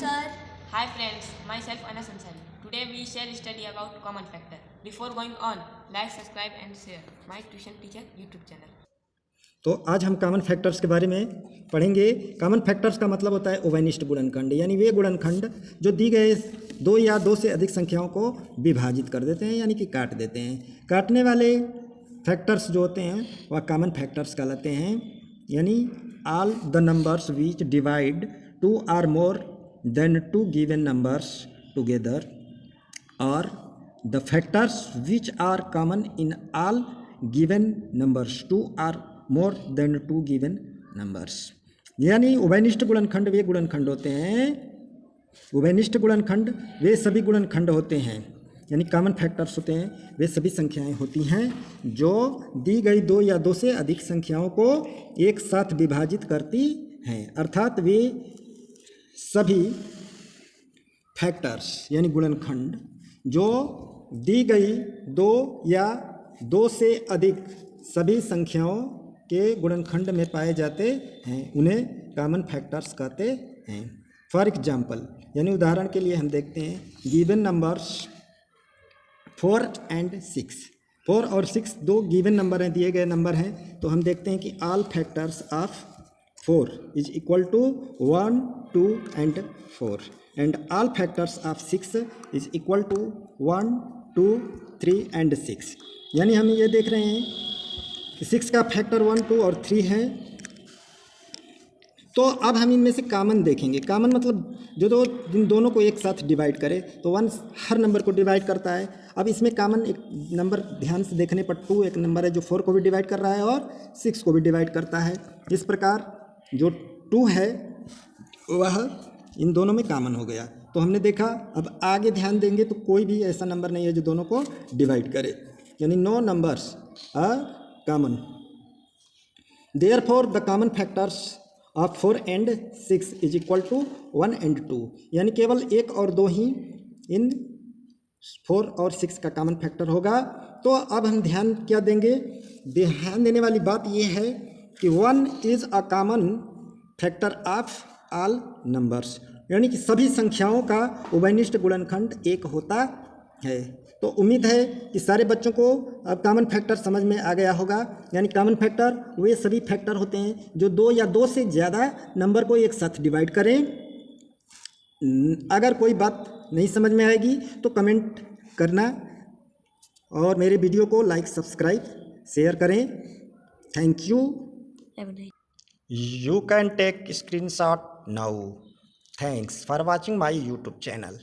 sir. Hi friends, myself Anas Ansari. Today we shall study about common factor. Before going on, like, subscribe and share my tuition teacher YouTube channel. तो आज हम common factors के बारे में पढ़ेंगे। Common factors का मतलब होता है उभयनिष्ठ गुणनखंड, यानी वे गुणनखंड जो दी गए दो या दो से अधिक संख्याओं को विभाजित कर देते हैं, यानी कि काट देते हैं। काटने वाले फैक्टर्स जो होते हैं वह कॉमन फैक्टर्स कहलाते हैं, यानी all the numbers which divide two or more than two given numbers together, और the factors which are common in all given numbers two or more than two given numbers. यानी उभयनिष्ठ गुणनखंड वे गुणनखंड होते हैं, उभयनिष्ठ गुणनखंड वे सभी गुणनखंड होते हैं, यानी कॉमन फैक्टर्स होते हैं वे सभी संख्याएं होती हैं जो दी गई दो या दो से अधिक संख्याओं को एक साथ विभाजित करती हैं। अर्थात वे सभी फैक्टर्स यानी गुणनखंड जो दी गई दो या दो से अधिक सभी संख्याओं के गुणनखंड में पाए जाते हैं उन्हें कॉमन फैक्टर्स कहते हैं। फॉर एग्जाम्पल, यानी उदाहरण के लिए हम देखते हैं गिवन नंबर्स 4 and 6। 4 और 6 दो गिवन नंबर हैं, दिए गए नंबर हैं। तो हम देखते हैं कि all factors of 4 is equal to 1, 2 and 4, and all factors of 6 is equal to 1, 2, 3 and 6। यानी हम ये देख रहे हैं कि 6 का फैक्टर 1, 2 और 3 है। तो अब हम इनमें से कॉमन देखेंगे। कॉमन मतलब जो इन दोनों को एक साथ डिवाइड करे, तो 1 हर नंबर को डिवाइड करता है। अब इसमें कॉमन एक नंबर ध्यान से देखने पर 2 एक नंबर है जो 4 को भी डिवाइड कर रहा है और 6 को भी डिवाइड करता है। इस प्रकार जो 2 है वह इन दोनों में कॉमन हो गया। तो हमने देखा, अब आगे ध्यान देंगे तो कोई भी ऐसा नंबर नहीं है जो दोनों को डिवाइड करे, यानी no numbers are common. Therefore the common factors of 4 and 6 is equal to 1 and 2, यानी केवल 1 और 2 ही इन 4 और 6 का कॉमन फैक्टर होगा। तो अब हम ध्यान क्या देंगे, ध्यान देने वाली बात यह है कि 1 is a common factor of all numbers, यानी कि सभी संख्याओं का उभयनिष्ठ गुणनखंड 1 होता है। तो उम्मीद है कि सारे बच्चों को अब कॉमन फैक्टर समझ में आ गया होगा। यानी कॉमन फैक्टर वे सभी फैक्टर होते हैं जो 2 या 2 से ज़्यादा नंबर को एक साथ डिवाइड करें। अगर कोई बात नहीं समझ में आएगी तो कमेंट करना और मेरे वीडियो को लाइक, सब्सक्राइब, शेयर करें। Thank you. You can take screenshot now. Thanks for watching my YouTube channel.